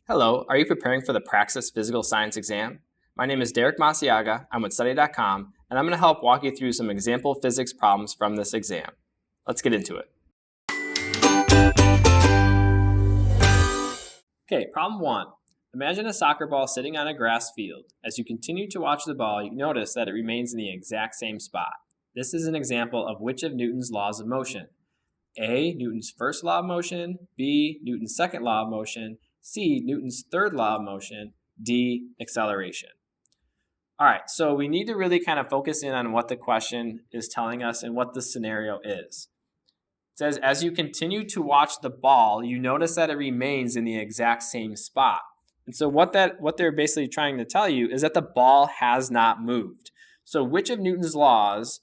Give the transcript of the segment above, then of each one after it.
Hello, are you preparing for the Praxis Physical Science Exam? My name is Derek Masiaga, I'm with Study.com, and I'm going to help walk you through some example physics problems from this exam. Let's get into it. Okay, problem 1. Imagine a soccer ball sitting on a grass field. As you continue to watch the ball, you notice that it remains in the exact same spot. This is an example of which of Newton's laws of motion? A, Newton's first law of motion, B, Newton's second law of motion, C, Newton's third law of motion, D, acceleration. All right, so we need to really kind of focus in on what the question is telling us and what the scenario is. It says, as you continue to watch the ball, you notice that it remains in the exact same spot. And so what they're basically trying to tell you is that the ball has not moved. So which of Newton's laws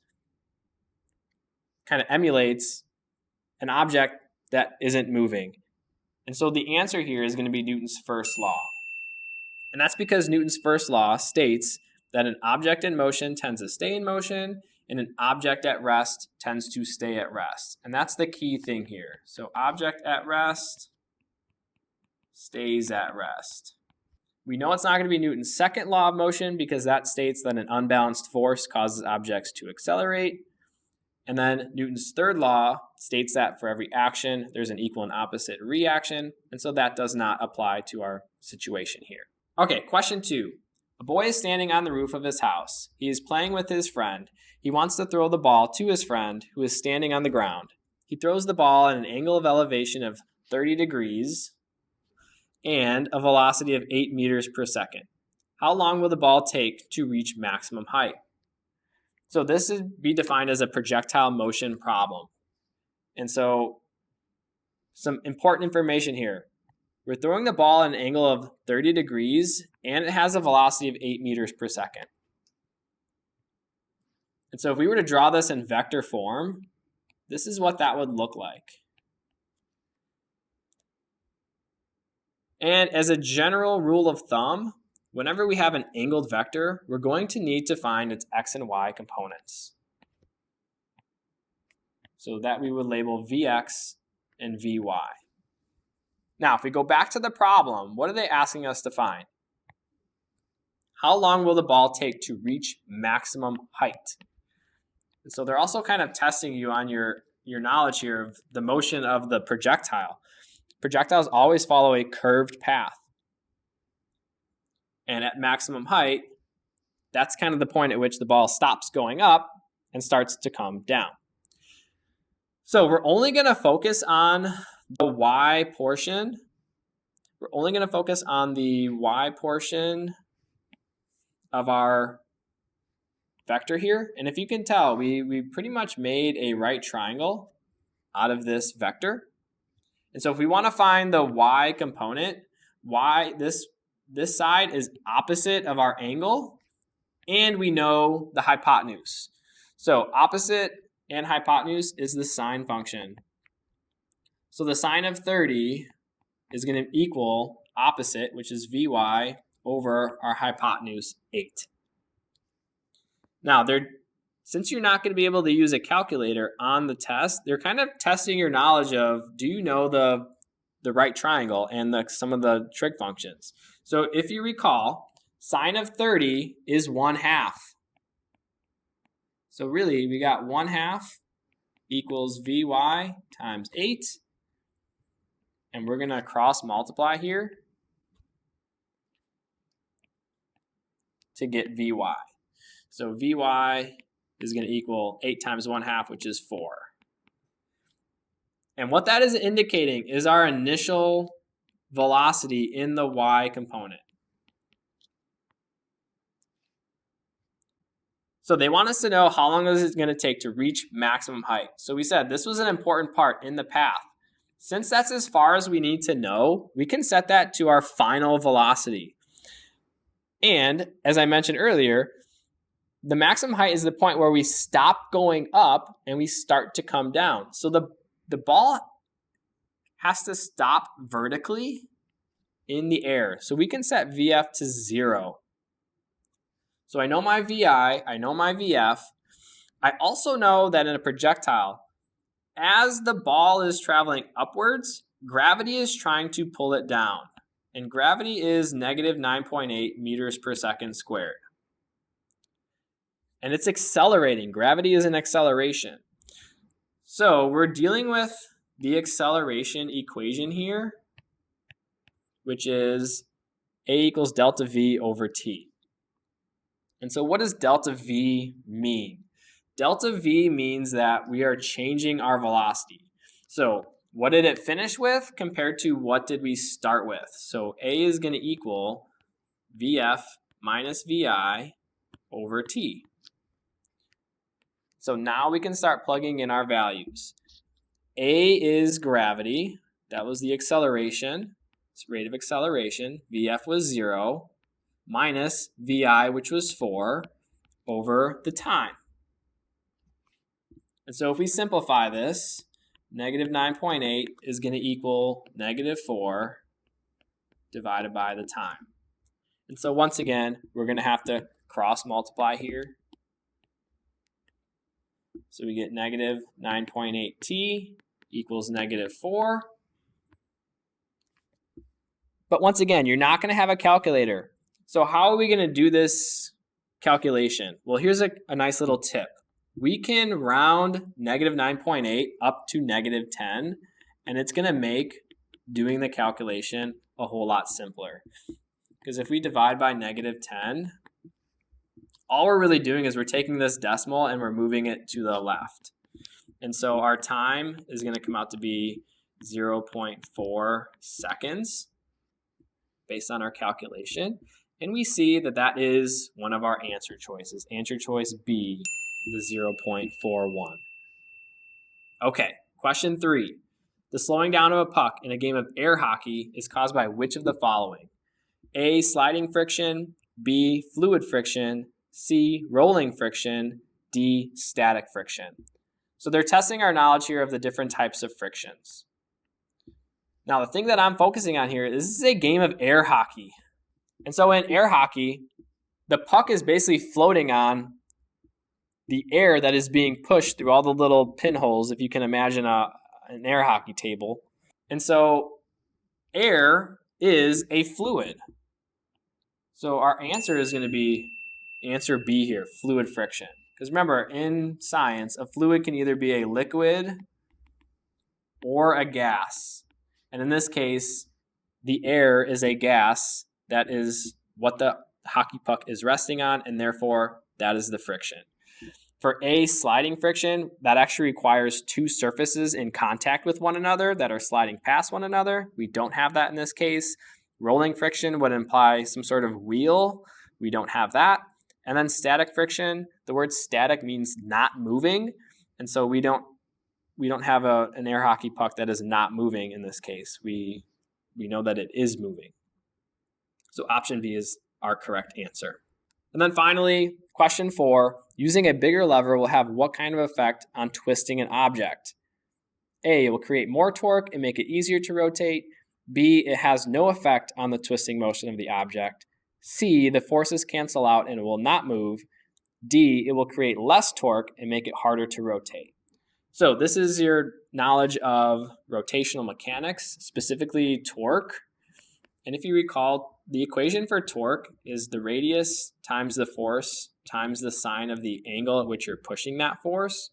kind of emulates an object that isn't moving? And so the answer here is going to be Newton's first law. And that's because Newton's first law states that an object in motion tends to stay in motion, and an object at rest tends to stay at rest. And that's the key thing here. So object at rest stays at rest. We know it's not going to be Newton's second law of motion because that states that an unbalanced force causes objects to accelerate. And then Newton's third law states that for every action, there's an equal and opposite reaction. And so that does not apply to our situation here. Okay, question 2. A boy is standing on the roof of his house. He is playing with his friend. He wants to throw the ball to his friend who is standing on the ground. He throws the ball at an angle of elevation of 30 degrees and a velocity of 8 meters per second. How long will the ball take to reach maximum height? So this would be defined as a projectile motion problem. And so some important information here. We're throwing the ball at an angle of 30 degrees and it has a velocity of 8 meters per second. And so if we were to draw this in vector form, this is what that would look like. And as a general rule of thumb, whenever we have an angled vector, we're going to need to find its x and y components. So that we would label Vx and Vy. Now, if we go back to the problem, what are they asking us to find? How long will the ball take to reach maximum height? And so they're also kind of testing you on your knowledge here of the motion of the projectile. Projectiles always follow a curved path. And at maximum height, that's kind of the point at which the ball stops going up and starts to come down. So we're only going to focus on the y portion. We're only going to focus on the y portion of our vector here. And if you can tell, we pretty much made a right triangle out of this vector. And so if we want to find the y component, this side is opposite of our angle, and we know the hypotenuse. So opposite and hypotenuse is the sine function. So the sine of 30 is going to equal opposite, which is Vy, over our hypotenuse, 8. Now, since you're not going to be able to use a calculator on the test, they're kind of testing your knowledge of, do you know the right triangle and some of the trig functions? So if you recall, sine of 30 is 1/2. So really, we got 1/2 equals Vy times 8. And we're going to cross multiply here to get Vy. So Vy is going to equal 8 times 1/2, which is 4. And what that is indicating is our initial velocity in the y component. So they want us to know how long is it going to take to reach maximum height. So we said this was an important part in the path. Since that's as far as we need to know, we can set that to our final velocity. And as I mentioned earlier, the maximum height is the point where we stop going up and we start to come down. So the ball has to stop vertically in the air. So we can set Vf to 0. So I know my Vi, I know my Vf. I also know that in a projectile, as the ball is traveling upwards, gravity is trying to pull it down. And gravity is negative 9.8 meters per second squared. And it's accelerating. Gravity is an acceleration. So we're dealing with the acceleration equation here, which is A equals delta V over T. And so what does delta V mean? Delta V means that we are changing our velocity. So what did it finish with compared to what did we start with? So A is going to equal VF minus VI over T. So now we can start plugging in our values. A is gravity. That was the acceleration. It's rate of acceleration. VF was 0 minus VI, which was 4, over the time. And so if we simplify this, negative 9.8 is going to equal negative 4 divided by the time. And so once again, we're going to have to cross multiply here. So we get negative 9.8t equals negative 4. But once again, you're not going to have a calculator. So how are we going to do this calculation? Well, here's a nice little tip. We can round negative 9.8 up to negative 10, and it's going to make doing the calculation a whole lot simpler. Because if we divide by negative 10, all we're really doing is we're taking this decimal and we're moving it to the left. And so our time is going to come out to be 0.4 seconds based on our calculation. And we see that that is one of our answer choices. Answer choice B is 0.41. Okay, question 3. The slowing down of a puck in a game of air hockey is caused by which of the following? A, sliding friction, B, fluid friction, C, rolling friction, D, static friction. So they're testing our knowledge here of the different types of frictions. Now the thing that I'm focusing on here is this is a game of air hockey. And so in air hockey, the puck is basically floating on the air that is being pushed through all the little pinholes, if you can imagine an air hockey table. And so air is a fluid. So our answer is going to be answer B here, fluid friction. Because remember, in science, a fluid can either be a liquid or a gas. And in this case, the air is a gas. That is what the hockey puck is resting on, and therefore that is the friction. For A, sliding friction, that actually requires two surfaces in contact with one another that are sliding past one another. We don't have that in this case. Rolling friction would imply some sort of wheel. We don't have that. And then static friction, the word static means not moving. And so we don't have an air hockey puck that is not moving in this case. We know that it is moving. So option B is our correct answer. And then finally, question 4, using a bigger lever will have what kind of effect on twisting an object? A, it will create more torque and make it easier to rotate. B, it has no effect on the twisting motion of the object. C, the forces cancel out and it will not move. D, it will create less torque and make it harder to rotate. So this is your knowledge of rotational mechanics, specifically torque. And if you recall, the equation for torque is the radius times the force times the sine of the angle at which you're pushing that force.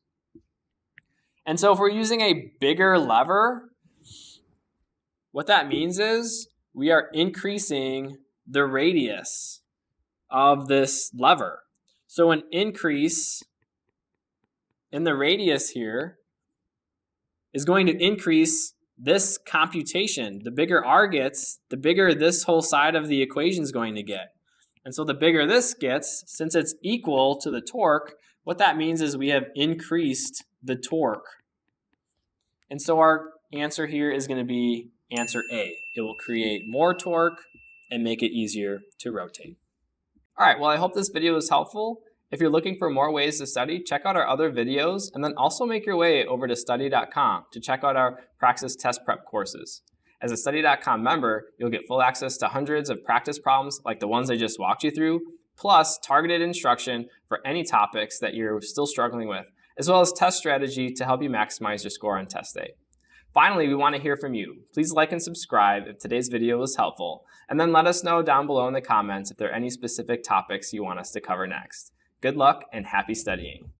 And so if we're using a bigger lever, what that means is we are increasing the radius of this lever. So an increase in the radius here is going to increase this computation. The bigger R gets, the bigger this whole side of the equation is going to get. And so the bigger this gets, since it's equal to the torque, what that means is we have increased the torque. And so our answer here is going to be answer A. It will create more torque and make it easier to rotate. All right, well, I hope this video was helpful. If you're looking for more ways to study, check out our other videos, and then also make your way over to study.com to check out our Praxis test prep courses. As a study.com member, you'll get full access to hundreds of practice problems like the ones I just walked you through, plus targeted instruction for any topics that you're still struggling with, as well as test strategy to help you maximize your score on test day. Finally, we want to hear from you. Please like and subscribe if today's video was helpful, and then let us know down below in the comments if there are any specific topics you want us to cover next. Good luck and happy studying!